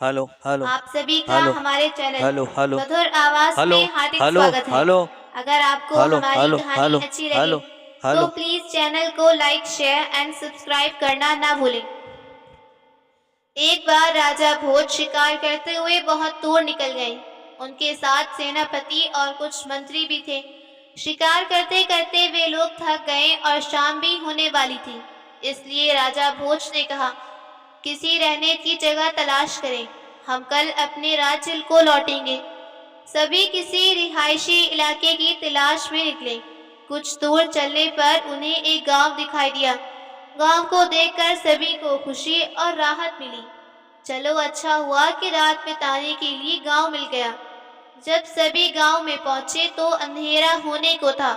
Hello hello आप सभी का हेलो हमारे चैनल हेलो हेलो मधुर आवाज हेलो में हार्दिक हेलो स्वागत है। हेलो अगर आपको हेलो हमारी हेलो कहानी हेलो अच्छी लगे हेलो तो हेलो। प्लीज चैनल को लाइक, शेयर एंड सब्सक्राइब करना ना भूलें। एक बार राजा भोज शिकार करते हुए बहुत दूर निकल गए। उनके साथ सेनापति और कुछ मंत्री भी थे। शिकार करते करते वे लोग थक गए और शाम भी होने वाली थी। इसलिए राजा भोज ने कहा, किसी रहने की जगह तलाश करें, हम कल अपने राज्य को लौटेंगे। सभी किसी रिहायशी इलाके की तलाश में निकले। कुछ दूर चलने पर उन्हें एक गांव दिखाई दिया। गांव को देखकर सभी को खुशी और राहत मिली। चलो, अच्छा हुआ कि रात बिताने के लिए गांव मिल गया। जब सभी गांव में पहुंचे तो अंधेरा होने को था।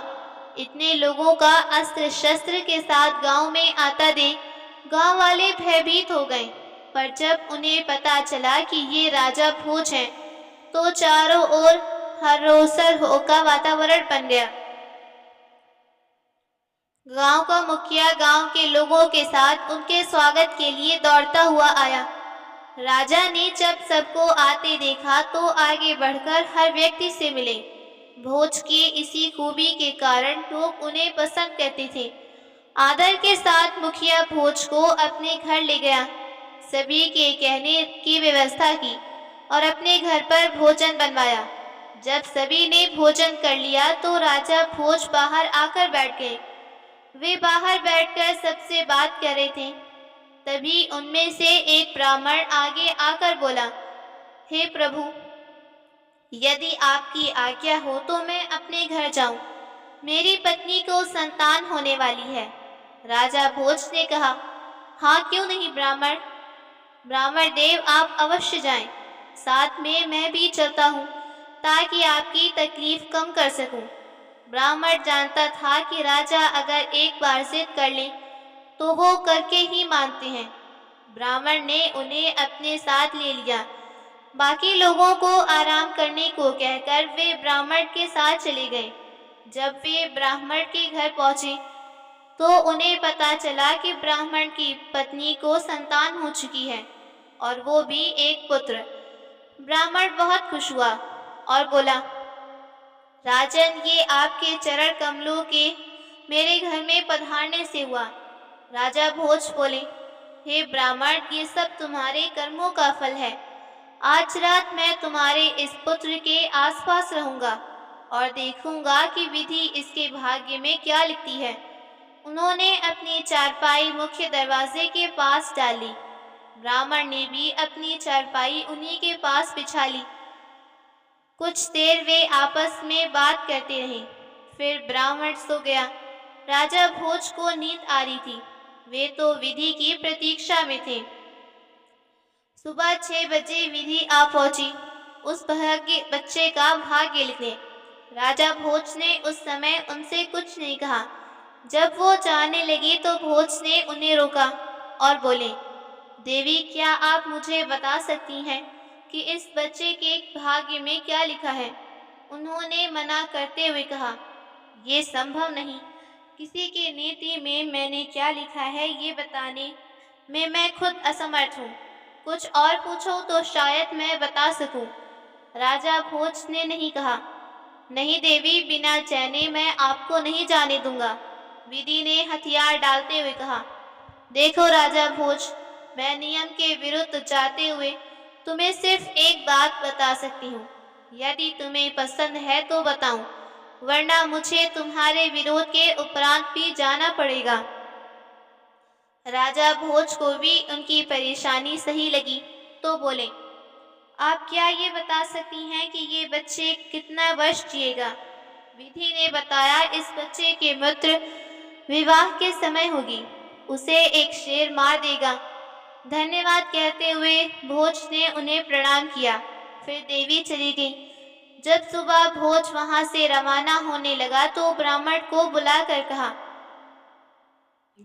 इतने लोगों का अस्त्र शस्त्र के साथ गांव में आता देख गांव वाले भयभीत हो गए। पर जब उन्हें पता चला कि ये राजा भोज हैं, तो चारों ओर हरोसर का वातावरण बन गया। गांव का मुखिया गांव के लोगों के साथ उनके स्वागत के लिए दौड़ता हुआ आया। राजा ने जब सबको आते देखा तो आगे बढ़कर हर व्यक्ति से मिले। भोज की इसी खूबी के कारण लोग उन्हें पसंद करते थे। आदर के साथ मुखिया भोज को अपने घर ले गया, सभी के कहने की व्यवस्था की और अपने घर पर भोजन बनवाया। जब सभी ने भोजन कर लिया तो राजा भोज बाहर आकर बैठ गए। वे बाहर बैठकर सबसे बात कर रहे थे। तभी उनमें से एक ब्राह्मण आगे आकर बोला, हे प्रभु, यदि आपकी आज्ञा हो तो मैं अपने घर जाऊं। मेरी पत्नी को संतान होने वाली है। राजा भोज ने कहा, हाँ, क्यों नहीं ब्राह्मण। ब्राह्मण देव, आप अवश्य जाएं। साथ में मैं भी चलता हूँ ताकि आपकी तकलीफ कम कर सकूं। ब्राह्मण जानता था कि राजा अगर एक बार जिद कर ले तो वो करके ही मानते हैं। ब्राह्मण ने उन्हें अपने साथ ले लिया। बाकी लोगों को आराम करने को कहकर वे ब्राह्मण के साथ चले गए। जब वे ब्राह्मण के घर पहुंचे तो उन्हें पता चला कि ब्राह्मण की पत्नी को संतान हो चुकी है और वो भी एक पुत्र। ब्राह्मण बहुत खुश हुआ और बोला, राजन, ये आपके चरण कमलों के मेरे घर में पधारने से हुआ। राजा भोज बोले, हे ब्राह्मण, ये सब तुम्हारे कर्मों का फल है। आज रात मैं तुम्हारे इस पुत्र के आसपास रहूंगा और देखूंगा कि विधि इसके भाग्य में क्या लिखती है। उन्होंने अपनी चारपाई मुख्य दरवाजे के पास डाली। ब्राह्मण ने भी अपनी चारपाई उन्हीं के पास बिछा ली। कुछ देर वे आपस में बात करते रहे। फिर ब्राह्मण सो गया। राजा भोज को नींद आ रही थी। वे तो विधि की प्रतीक्षा में थे। सुबह 6 बजे विधि आ पहुंची उस भाग्य बच्चे का भाग्य लिखने। राजा भोज ने उस समय उनसे कुछ नहीं कहा। जब वो जाने लगी तो भोज ने उन्हें रोका और बोले, देवी, क्या आप मुझे बता सकती हैं कि इस बच्चे के भाग्य में क्या लिखा है। उन्होंने मना करते हुए कहा, ये संभव नहीं। किसी के नीति में मैंने क्या लिखा है ये बताने में मैं खुद असमर्थ हूँ। कुछ और पूछो तो शायद मैं बता सकूं। राजा भोज ने नहीं कहा, नहीं देवी, बिना चैने मैं आपको नहीं जाने दूंगा। विधि ने हथियार डालते हुए कहा, देखो राजा भोज, मैं नियम के विरुद्ध जाते हुए तुम्हें सिर्फ एक बात बता सकती हूँ। यदि तुम्हें पसंद है तो बताऊं, वरना मुझे तुम्हारे विरोध के उपरांत भी जाना पड़ेगा। राजा भोज को भी उनकी परेशानी सही लगी तो बोले, आप क्या ये बता सकती हैं कि ये बच्चे कितना वर्ष जिएगा। विधि ने बताया, इस बच्चे के मूत्र विवाह के समय होगी। उसे एक शेर मार देगा। धन्यवाद कहते हुए भोज ने उन्हें प्रणाम किया। फिर देवी चली गई। जब सुबह भोज वहां से रवाना होने लगा तो ब्राह्मण को बुलाकर कहा,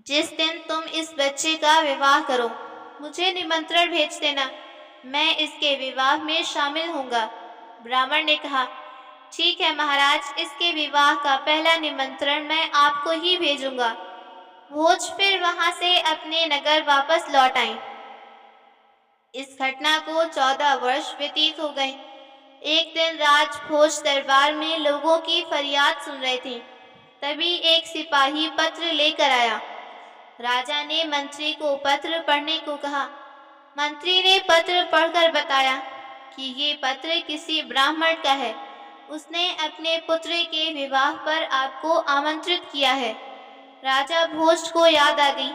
जिस दिन तुम इस बच्चे का विवाह करो मुझे निमंत्रण भेज देना, मैं इसके विवाह में शामिल होऊंगा। ब्राह्मण ने कहा, ठीक है महाराज, इसके विवाह का पहला निमंत्रण मैं आपको ही भेजूंगा। भोज फिर वहां से अपने नगर वापस लौट आई। इस घटना को 14 वर्ष व्यतीत हो गए। एक दिन राजभोज दरबार में लोगों की फरियाद सुन रहे थे। तभी एक सिपाही पत्र लेकर आया। राजा ने मंत्री को पत्र पढ़ने को कहा। मंत्री ने पत्र पढ़कर बताया कि ये पत्र किसी ब्राह्मण का है। उसने अपने पुत्र के विवाह पर आपको आमंत्रित किया है। राजा भोज को याद आ गई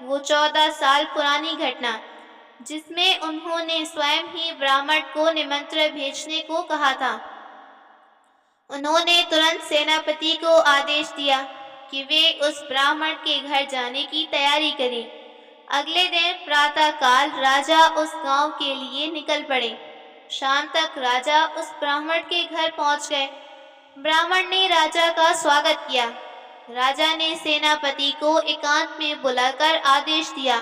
वो 14 साल पुरानी घटना, जिसमें उन्होंने स्वयं ही ब्राह्मण को निमंत्रण भेजने को कहा था। उन्होंने तुरंत सेनापति को आदेश दिया कि वे उस ब्राह्मण के घर जाने की तैयारी करें। अगले दिन प्रातःकाल राजा उस गांव के लिए निकल पड़े। शाम तक राजा उस ब्राह्मण के घर पहुंच गए। ब्राह्मण ने राजा का स्वागत किया। राजा ने सेनापति को एकांत में बुलाकर आदेश दिया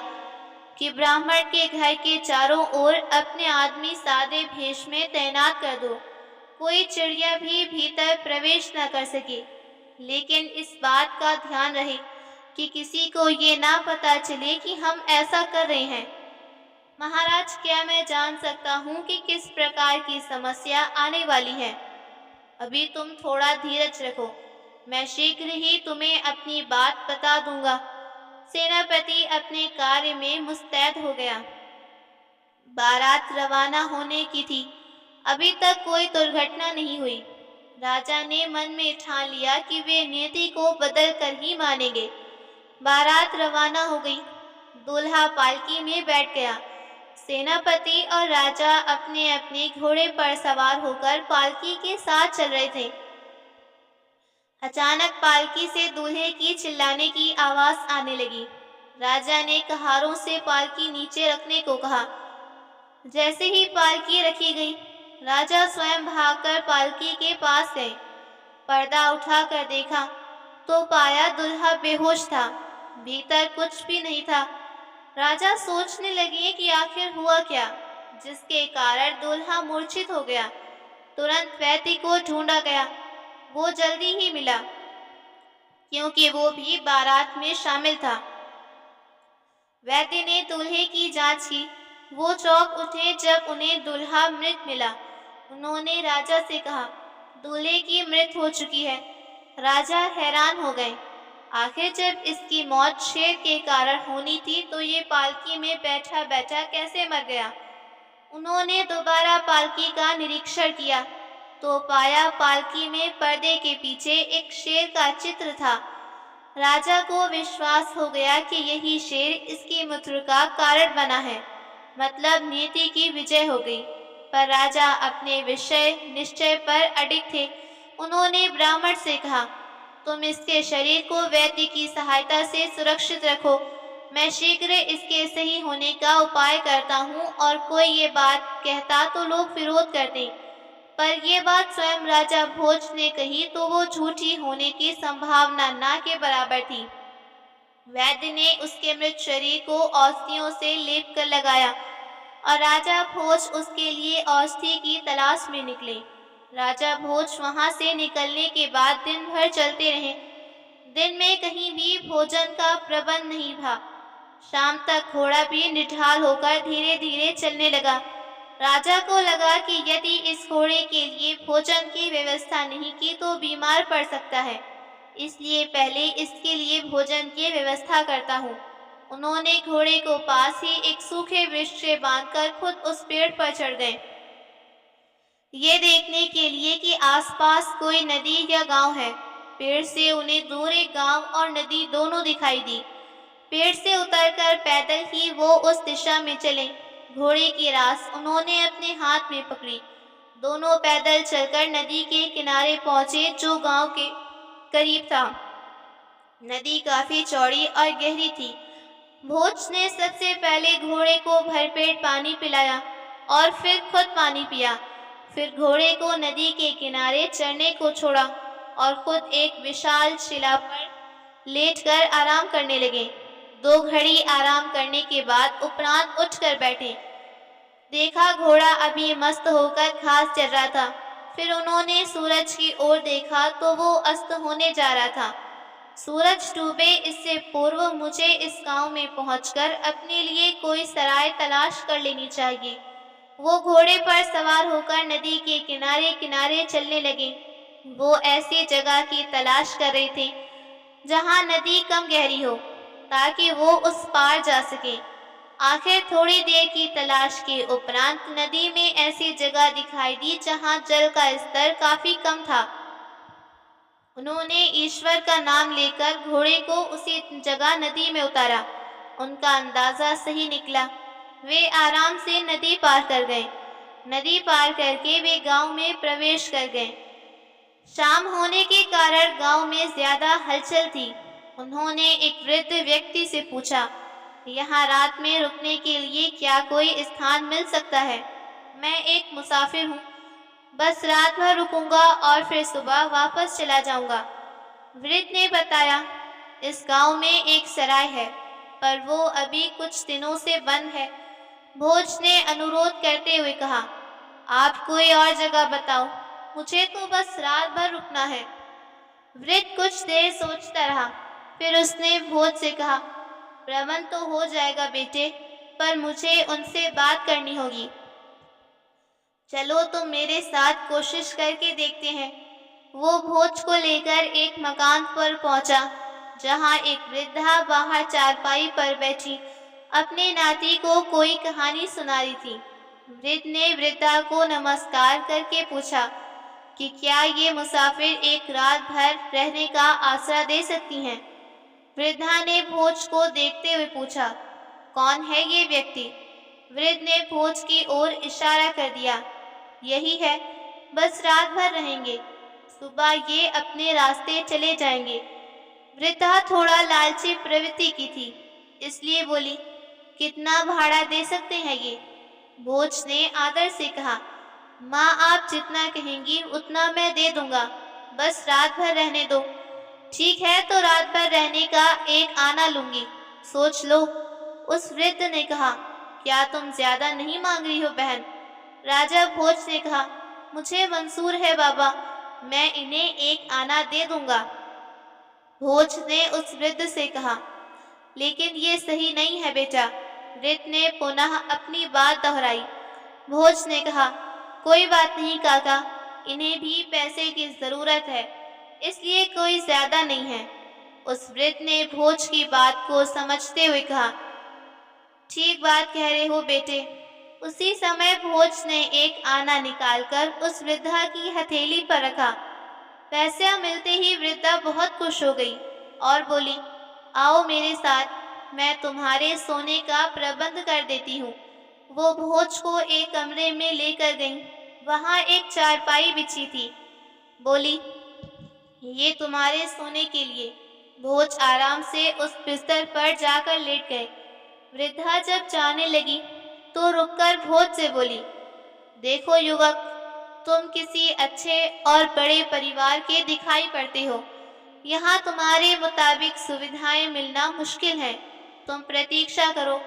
कि ब्राह्मण के घर के चारों ओर अपने आदमी सादे भेष में तैनात कर दो। कोई चिड़िया भी भीतर प्रवेश न कर सके, लेकिन इस बात का ध्यान रहे कि किसी को ये ना पता चले कि हम ऐसा कर रहे हैं। महाराज, क्या मैं जान सकता हूँ कि किस प्रकार की समस्या आने वाली है? अभी तुम थोड़ा धीरज रखो, मैं शीघ्र ही तुम्हें अपनी बात बता दूंगा। सेनापति अपने कार्य में मुस्तैद हो गया। बारात रवाना होने की थी। अभी तक कोई दुर्घटना नहीं हुई। राजा ने मन में ठान लिया कि वे नियति को बदल कर ही मानेंगे। बारात रवाना हो गई। दूल्हा पालकी में बैठ गया। सेनापति और राजा अपने अपने घोड़े पर सवार होकर पालकी के साथ चल रहे थे। अचानक पालकी से दूल्हे की चिल्लाने की आवाज आने लगी। राजा ने कहारों से पालकी नीचे रखने को कहा। जैसे ही पालकी रखी गई, राजा स्वयं भागकर पालकी के पास गए। पर्दा उठाकर देखा तो पाया दूल्हा बेहोश था। भीतर कुछ भी नहीं था। राजा सोचने लगे कि आखिर हुआ क्या, जिसके कारण दूल्हा मूर्छित हो गया। तुरंत वैद्य को ढूंढा गया। वो जल्दी ही मिला, क्योंकि वो भी बारात में शामिल था। वैद्य ने दूल्हे की जांच की। वो चौंक उठे जब उन्हें दूल्हा मृत मिला। उन्होंने राजा से कहा, दूल्हे की मृत्यु हो चुकी है। राजा हैरान हो गए। आखिर जब इसकी मौत शेर के कारण होनी थी तो ये पालकी में बैठा बैठा कैसे मर गया? उन्होंने दोबारा पालकी का निरीक्षण किया तो पाया पालकी में पर्दे के पीछे एक शेर का चित्र था। राजा को विश्वास हो गया कि यही शेर इसकी मृत्यु का कारण बना है, मतलब नीति की विजय हो गई। पर राजा अपने विषय निश्चय पर अडिग थे। उन्होंने ब्राह्मण से कहा, तुम इसके शरीर को वैद्य की सहायता से सुरक्षित रखो। मैं शीघ्र इसके सही होने का उपाय करता हूँ। और कोई ये बात कहता तो लोग विरोध करते, पर ये बात स्वयं राजा भोज ने कही तो वो झूठी होने की संभावना ना के बराबर थी। वैद्य ने उसके मृत शरीर को औषधियों से लेप कर लगाया और राजा भोज उसके लिए औषधि की तलाश में निकले। राजा भोज वहां से निकलने के बाद दिन भर चलते रहे। दिन में कहीं भी भोजन का प्रबंध नहीं था। शाम तक घोड़ा भी निढाल होकर धीरे धीरे चलने लगा। राजा को लगा कि यदि इस घोड़े के लिए भोजन की व्यवस्था नहीं की तो बीमार पड़ सकता है, इसलिए पहले इसके लिए भोजन की व्यवस्था करता हूँ। उन्होंने घोड़े को पास ही एक सूखे वृक्ष से बांधकर खुद उस पेड़ पर चढ़ गए, ये देखने के लिए कि आसपास कोई नदी या गांव है। पेड़ से उन्हें दूर एक गांव और नदी दोनों दिखाई दी। पेड़ से उतरकर पैदल ही वो उस दिशा में चले। घोड़े की रास उन्होंने अपने हाथ में पकड़ी। दोनों पैदल चलकर नदी के किनारे पहुंचे, जो गांव के करीब था। नदी काफी चौड़ी और गहरी थी। भोज ने सबसे पहले घोड़े को भरपेट पानी पिलाया और फिर खुद पानी पिया। फिर घोड़े को नदी के किनारे चरने को छोड़ा और खुद एक विशाल शिला पर लेटकर आराम करने लगे। 2 घड़ी आराम करने के बाद उपरांत उठकर बैठे। देखा घोड़ा अभी मस्त होकर घास चर रहा था। फिर उन्होंने सूरज की ओर देखा तो वो अस्त होने जा रहा था। सूरज डूबे इससे पूर्व मुझे इस गांव में पहुंचकर अपने लिए कोई सराय तलाश कर लेनी चाहिए। वो घोड़े पर सवार होकर नदी के किनारे किनारे चलने लगे। वो ऐसी जगह की तलाश कर रहे थे जहां नदी कम गहरी हो, ताकि वो उस पार जा सके। आखिर थोड़ी देर की तलाश के उपरांत नदी में ऐसी जगह दिखाई दी जहां जल का स्तर काफी कम था। उन्होंने ईश्वर का नाम लेकर घोड़े को उसी जगह नदी में उतारा। उनका अंदाजा सही निकला। वे आराम से नदी पार कर गए। नदी पार करके वे गांव में प्रवेश कर गए। शाम होने के कारण गांव में ज्यादा हलचल थी। उन्होंने एक वृद्ध व्यक्ति से पूछा, यहाँ रात में रुकने के लिए क्या कोई स्थान मिल सकता है? मैं एक मुसाफिर हूँ, बस रात भर रुकूंगा और फिर सुबह वापस चला जाऊंगा। वृद्ध ने बताया, इस गांव में एक सराय है, पर वो अभी कुछ दिनों से बंद है। भोज ने अनुरोध करते हुए कहा, आप कोई और जगह बताओ, मुझे तो बस रात भर रुकना है। वृद्ध कुछ देर सोचता रहा, फिर उसने भोज से कहा, प्रबंध तो हो जाएगा बेटे, पर मुझे उनसे बात करनी होगी। चलो तुम मेरे साथ कोशिश करके देखते हैं। वो भोज को लेकर एक मकान पर पहुंचा, जहां एक वृद्धा बाहर चारपाई पर बैठी अपने नाती को कोई कहानी सुना रही थी। वृद्ध ने वृद्धा को नमस्कार करके पूछा कि क्या ये मुसाफिर एक रात भर रहने का आसरा दे सकती हैं। वृद्धा ने भोज को देखते हुए पूछा, कौन है ये व्यक्ति? वृद्ध ने भोज की ओर इशारा कर दिया, यही है, बस रात भर रहेंगे, सुबह ये अपने रास्ते चले जाएंगे। वृद्धा थोड़ा लालची प्रवृत्ति की थी, इसलिए बोली, कितना भाड़ा दे सकते हैं ये? भोज ने आदर से कहा, माँ आप जितना कहेंगी उतना मैं दे दूंगा, बस रात भर रहने दो। ठीक है, तो रात भर रहने का एक आना लूंगी, सोच लो। उस वृद्ध ने कहा, क्या तुम ज्यादा नहीं मांग रही हो बहन? राजा भोज ने कहा, मुझे मंजूर है बाबा, मैं इन्हें एक आना दे दूंगा। भोज ने उस वृद्ध से कहा, लेकिन ये सही नहीं है बेटा। वृद्ध ने पुनः अपनी बात दोहराई। भोज ने कहा, कोई बात नहीं काका, इन्हें भी पैसे की जरूरत है, इसलिए कोई ज्यादा नहीं है। उस वृद्ध ने भोज की बात को समझते हुए कहा, ठीक बात कह रहे हो बेटे। उसी समय भोज ने एक आना निकालकर उस वृद्धा की हथेली पर रखा। पैसा मिलते ही वृद्धा बहुत खुश हो गई और बोली, आओ मेरे साथ, मैं तुम्हारे सोने का प्रबंध कर देती हूँ। वो भोज को एक कमरे में लेकर गई। वहाँ एक चारपाई बिछी थी। बोली, ये तुम्हारे सोने के लिए। भोज आराम से उस बिस्तर पर जाकर लेट गए। वृद्धा जब जाने लगी तो रुककर भोज से बोली, देखो युवक, तुम किसी अच्छे और बड़े परिवार के दिखाई पड़ते हो। यहाँ तुम्हारे मुताबिक सुविधाएं मिलना मुश्किल है। तुम प्रतीक्षा करो,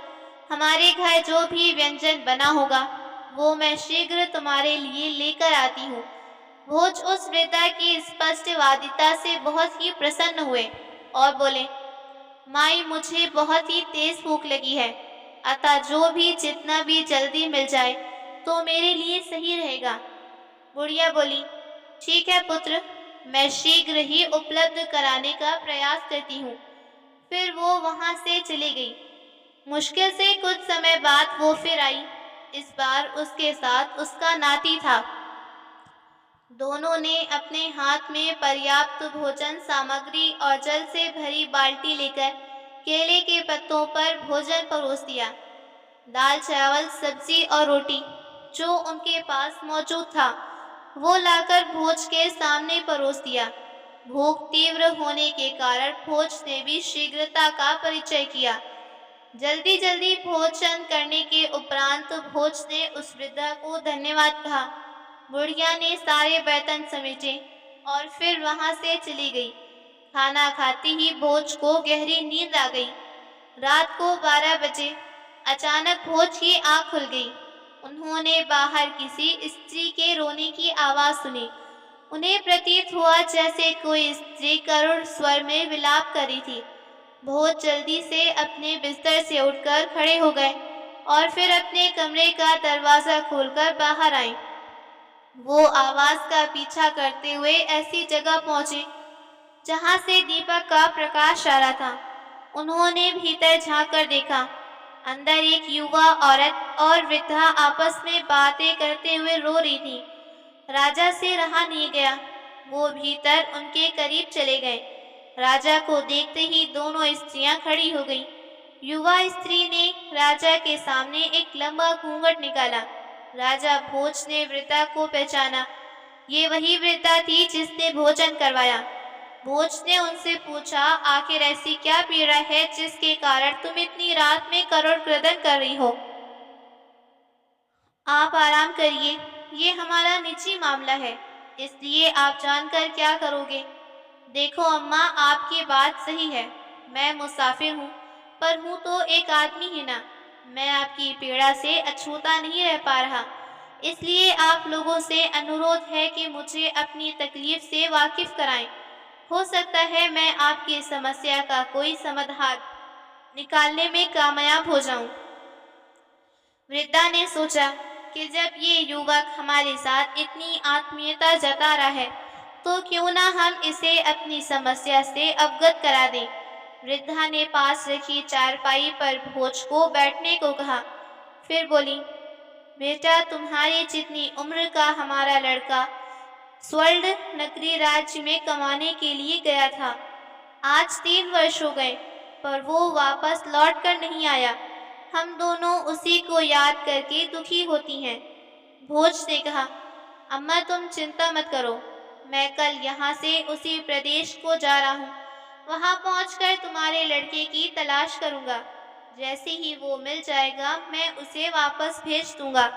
हमारे घर जो भी व्यंजन बना होगा वो मैं शीघ्र तुम्हारे लिए लेकर आती हूँ। भोज उस वृद्धा की स्पष्टवादिता से बहुत ही प्रसन्न हुए और बोले, माई मुझे बहुत ही तेज भूख लगी है, अतः जो भी जितना भी जल्दी मिल जाए तो मेरे लिए सही रहेगा। बुढ़िया बोली, ठीक है पुत्र, मैं शीघ्र ही उपलब्ध कराने का प्रयास करती हूँ। फिर वो वहाँ से चली गई। मुश्किल से कुछ समय बाद वो फिर आई। इस बार उसके साथ उसका नाती था। दोनों ने अपने हाथ में पर्याप्त भोजन सामग्री और जल से भरी बाल्टी लेकर केले के पत्तों पर भोजन परोस दिया। दाल चावल सब्जी और रोटी जो उनके पास मौजूद था वो लाकर भोज के सामने परोस दिया। भूख तीव्र होने के कारण भोज ने भी शीघ्रता का परिचय किया। जल्दी जल्दी भोजन करने के उपरांत भोज ने उस वृद्धा को धन्यवाद कहा। बुढ़िया ने सारे बर्तन समेटे और फिर वहां से चली गई। खाना खाती ही भोज को गहरी नींद आ गई। रात को 12 बजे अचानक भोज की आंख खुल गई। उन्होंने बाहर किसी स्त्री के रोने की आवाज सुनी। उन्हें प्रतीत हुआ जैसे कोई स्त्री करुण स्वर में विलाप कर रही थी। बहुत जल्दी से अपने बिस्तर से उठकर खड़े हो गए और फिर अपने कमरे का दरवाज़ा खोलकर बाहर आए। वो आवाज़ का पीछा करते हुए ऐसी जगह पहुँचे जहाँ से दीपक का प्रकाश आ रहा था। उन्होंने भीतर झाँक कर देखा। अंदर एक युवा औरत और वृद्धा आपस में बातें करते हुए रो रही थी। राजा से रहा नहीं गया। वो भीतर उनके करीब चले गए। राजा को देखते ही दोनों स्त्रियां खड़ी हो गईं। युवा स्त्री ने राजा के सामने एक लंबा घूंघट निकाला। राजा भोज ने वृद्धा को पहचाना। ये वही वृद्धा थी जिसने भोजन करवाया। भोज ने उनसे पूछा, आखिर ऐसी क्या पीड़ा है जिसके कारण तुम इतनी रात में करुण क्रदन कर रही हो? आप आराम करिए, ये हमारा निजी मामला है, इसलिए आप जानकर क्या करोगे? देखो अम्मा, आपकी बात सही है। मैं मुसाफिर हूँ, पर हूँ तो एक आदमी ही ना। मैं आपकी पीड़ा से अछूता नहीं रह पा रहा, इसलिए आप लोगों से अनुरोध है कि मुझे अपनी तकलीफ से वाकिफ कराएं। हो सकता है मैं आपकी समस्या का कोई समाधान निकालने में कामयाब हो जाऊं। वृद्धा ने सोचा कि जब ये युवक हमारे साथ इतनी आत्मीयता जता रहा है, तो क्यों ना हम इसे अपनी समस्या से अवगत करा दें। वृद्धा ने पास रखी चारपाई पर भोज को बैठने को कहा। फिर बोली, बेटा, तुम्हारी जितनी उम्र का हमारा लड़का स्वर्ण नगरी राज्य में कमाने के लिए गया था। आज 3 वर्ष हो गए, पर वो वापस लौट कर नहीं आया। हम दोनों उसी को याद करके दुखी होती हैं। भोज ने कहा, अम्मा तुम चिंता मत करो, मैं कल यहाँ से उसी प्रदेश को जा रहा हूँ। वहाँ पहुँचकर तुम्हारे लड़के की तलाश करूँगा। जैसे ही वो मिल जाएगा, मैं उसे वापस भेज दूँगा।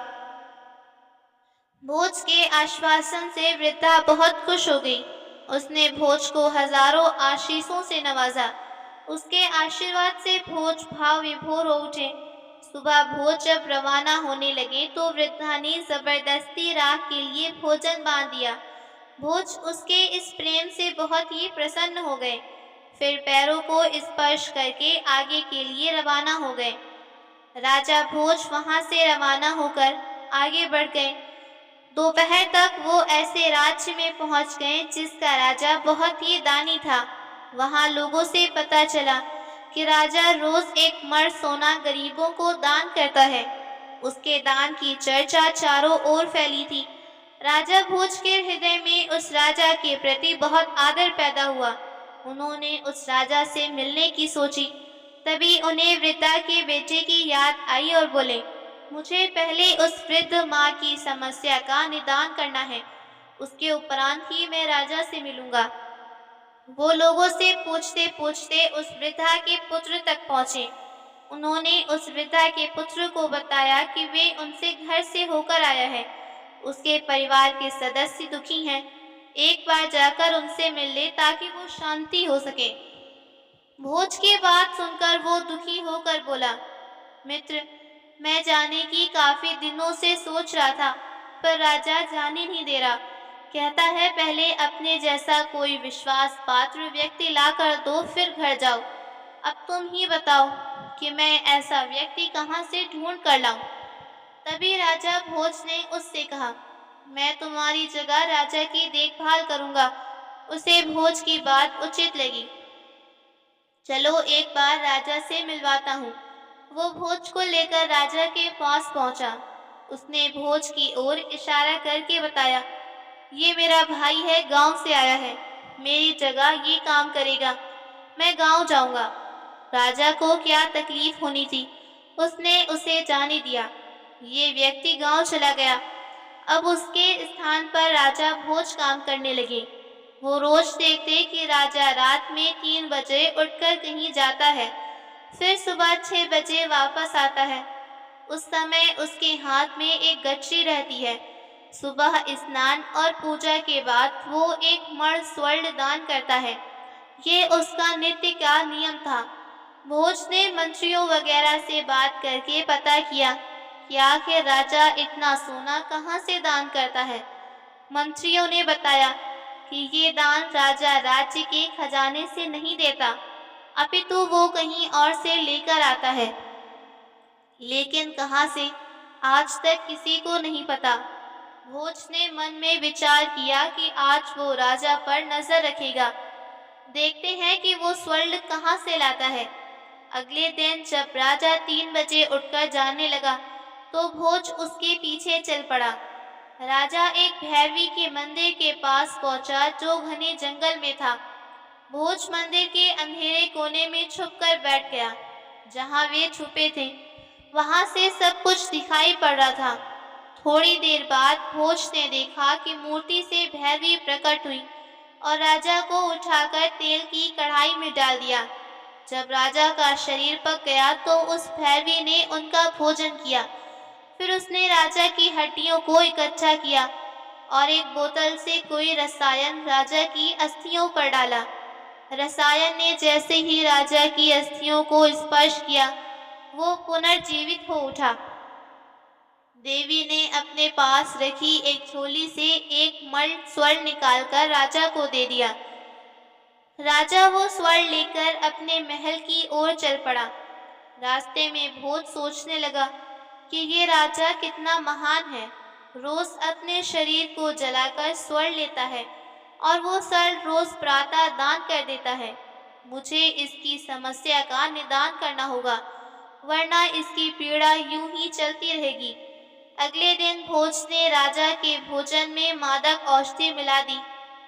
भोज के आश्वासन से वृद्धा बहुत खुश हो गई। उसने भोज को हजारों आशीषों से नवाजा। उसके आशीर्वाद से भोज भाव विभोर हो उठे। सुबह भोज जब रवाना होने लगे तो वृद्धा ने जबरदस्ती रात के लिए भोजन बांध दिया। भोज उसके इस प्रेम से बहुत ही प्रसन्न हो गए। फिर पैरों को स्पर्श करके आगे के लिए रवाना हो गए। राजा भोज वहां से रवाना होकर आगे बढ़ गए। दोपहर तक वो ऐसे राज्य में पहुंच गए जिसका राजा बहुत ही दानी था। वहां लोगों से पता चला कि राजा रोज एक मण सोना गरीबों को दान करता है। उसके दान की चर्चा चारों ओर फैली थी। राजा भोज के हृदय में उस राजा के प्रति बहुत आदर पैदा हुआ। उन्होंने उस राजा से मिलने की सोची। तभी उन्हें वृद्धा के बेटे की याद आई और बोले, मुझे पहले उस वृद्ध माँ की समस्या का निदान करना है, उसके उपरांत ही मैं राजा से मिलूंगा। वो लोगों से पूछते पूछते उस वृद्धा के पुत्र तक पहुँचे। उन्होंने उस वृद्धा के पुत्र को बताया कि वे उनसे घर से होकर आया है। उसके परिवार के सदस्य दुखी हैं। एक बार जाकर उनसे मिल ले ताकि वो शांति हो सके। भोज की बात सुनकर वो दुखी होकर बोला, मित्र, मैं जाने की काफी दिनों से सोच रहा था, पर राजा जाने नहीं दे रहा। कहता है पहले अपने जैसा कोई विश्वास पात्र व्यक्ति लाकर दो, फिर घर जाओ। अब तुम ही बताओ कि मैं ऐसा व्यक्ति कहाँ से ढूंढ कर लाऊं। तभी राजा भोज ने उससे कहा, मैं तुम्हारी जगह राजा की देखभाल करूंगा। उसे भोज की बात उचित लगी। चलो एक बार राजा से मिलवाता हूँ। वो भोज को लेकर राजा के पास पहुंचा। उसने भोज की ओर इशारा करके बताया, ये मेरा भाई है, गांव से आया है, मेरी जगह ये काम करेगा। मैं गांव जाऊंगा। राजा को क्या तकलीफ होनी थी, उसने उसे जाने दिया। ये व्यक्ति गांव चला गया। अब उसके स्थान पर राजा भोज काम करने लगे। वो रोज देखते कि राजा रात में 3 बजे उठकर कहीं जाता है, फिर सुबह 6 बजे वापस आता है। उस समय उसके हाथ में एक गच्छी रहती है। सुबह स्नान और पूजा के बाद वो एक मण स्वर्ण दान करता है। ये उसका नित्य का नियम था। भोज ने मंत्रियों वगैरह से बात करके पता किया कि आखिर राजा इतना सोना कहाँ से दान करता है। मंत्रियों ने बताया कि ये दान राजा राज्य के खजाने से नहीं देता, अपितु वो कहीं और से लेकर आता है। लेकिन कहाँ से, आज तक किसी को नहीं पता। भोज ने मन में विचार किया कि आज वो राजा पर नजर रखेगा, देखते हैं कि वो स्वर्ण कहाँ से लाता है। अगले दिन जब राजा 3 बजे उठकर जाने लगा तो भोज उसके पीछे चल पड़ा। राजा एक भैरवी के मंदिर के पास पहुंचा जो घने जंगल में था। भोज मंदिर के अंधेरे कोने में छुपकर बैठ गया। जहां वे छुपे थे वहां से सब कुछ दिखाई पड़ रहा था। थोड़ी देर बाद भोज ने देखा कि मूर्ति से भैरवी प्रकट हुई और राजा को उठाकर तेल की कढ़ाई में डाल दिया। जब राजा का शरीर पक गया तो उस भैरवी ने उनका भोजन किया। फिर उसने राजा की हड्डियों को इकट्ठा किया और एक बोतल से कोई रसायन राजा की अस्थियों पर डाला। रसायन ने जैसे ही राजा की अस्थियों को स्पर्श किया, वो पुनर्जीवित हो उठा। देवी ने अपने पास रखी एक झोली से एक मण स्वर्ण निकालकर राजा को दे दिया। राजा वो स्वर्ण लेकर अपने महल की ओर चल पड़ा। रास्ते में भोज सोचने लगा कि ये राजा कितना महान है। रोज अपने शरीर को जलाकर स्वर्ण लेता है और वो स्वर्ण रोज प्रातः दान कर देता है। मुझे इसकी समस्या का निदान करना होगा, वरना इसकी पीड़ा यूं ही चलती रहेगी। अगले दिन भोज ने राजा के भोजन में मादक औषधि मिला दी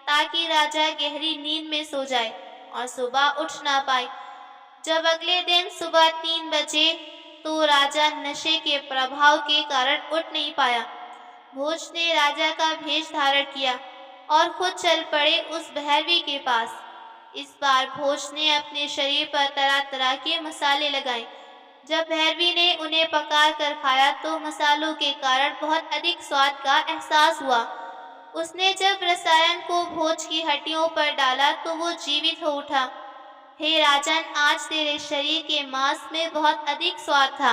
ताकि राजा गहरी नींद में सो जाए और सुबह उठ ना पाए। जब अगले दिन सुबह 3 बजे तो राजा नशे के प्रभाव के कारण उठ नहीं पाया। भोज ने राजा का भेष धारण किया और खुद चल पड़े उस भैरवी के पास। इस बार भोज ने अपने शरीर पर तरह तरह के मसाले लगाए। जब भैरवी ने उन्हें पका कर खाया तो मसालों के कारण बहुत अधिक स्वाद का एहसास हुआ। उसने जब रसायन को भोज की हड्डियों पर डाला तो वो जीवित हो उठा। हे राजन, आज तेरे शरीर के मांस में बहुत अधिक स्वाद था,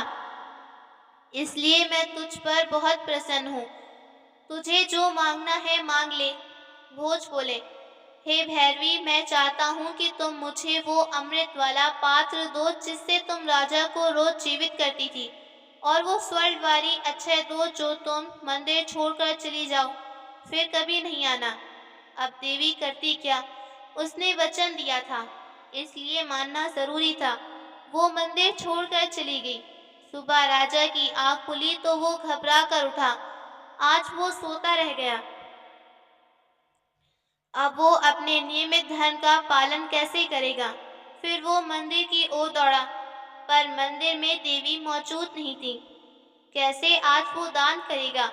इसलिए मैं तुझ पर बहुत प्रसन्न हूँ। तुझे जो मांगना है मांग ले। भोज बोले, हे भैरवी, मैं चाहता हूँ कि तुम मुझे वो अमृत वाला पात्र दो जिससे तुम राजा को रोज जीवित करती थी, और वो स्वर्ण वाली अक्षय दो जो तुम मंदिर छोड़कर चली जाओ, फिर कभी नहीं आना। अब देवी करती क्या, उसने वचन दिया था, इसलिए मानना जरूरी था। वो मंदिर छोड़कर चली गई। सुबह राजा की आँख खुली तो वो घबरा कर उठा। आज वो सोता रह गया। अब वो अपने नियमित धर्म का पालन कैसे करेगा। फिर वो मंदिर की ओर दौड़ा, पर मंदिर में देवी मौजूद नहीं थी। कैसे आज वो दान करेगा।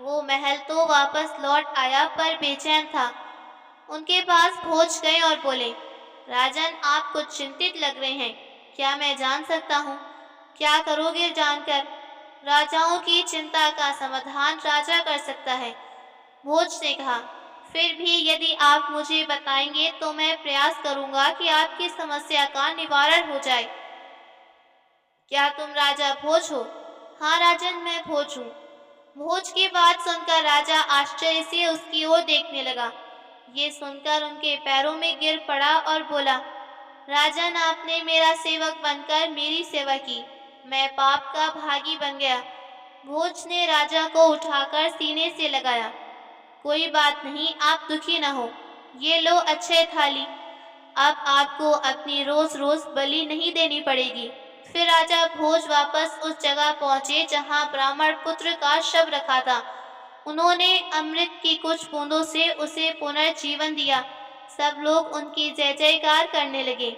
वो महल तो वापस लौट आया पर बेचैन था। उनके पास भोज गए और बोले, राजन, आप कुछ चिंतित लग रहे हैं, क्या मैं जान सकता हूँ? क्या करोगे जानकर? राजाओं की चिंता का समाधान राजा कर सकता है। भोज ने कहा, फिर भी यदि आप मुझे बताएंगे तो मैं प्रयास करूंगा कि आपकी समस्या का निवारण हो जाए। क्या तुम राजा भोज हो? हाँ राजन, मैं भोज हूँ। भोज की बात सुनकर राजा आश्चर्य से उसकी ओर देखने लगा। ये सुनकर उनके पैरों में गिर पड़ा और बोला, राजन, आपने मेरा सेवक बनकर मेरी सेवा की, मैं पाप का भागी बन गया। भोज ने राजा को उठाकर सीने से लगाया। कोई बात नहीं, आप दुखी न हो, ये लो अक्षय थाली। अब आपको अपनी रोज रोज बलि नहीं देनी पड़ेगी। फिर राजा भोज वापस उस जगह पहुंचे जहां ब्राह्मण पुत्र का शव रखा था। उन्होंने अमृत की कुछ बूंदों से उसे पुनर्जीवन दिया। सब लोग उनकी जय जयकार करने लगे।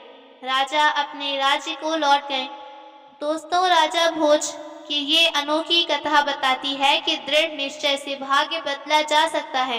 राजा अपने राज्य को लौट गए। दोस्तों, राजा भोज की ये अनोखी कथा बताती है कि दृढ़ निश्चय से भाग्य बदला जा सकता है।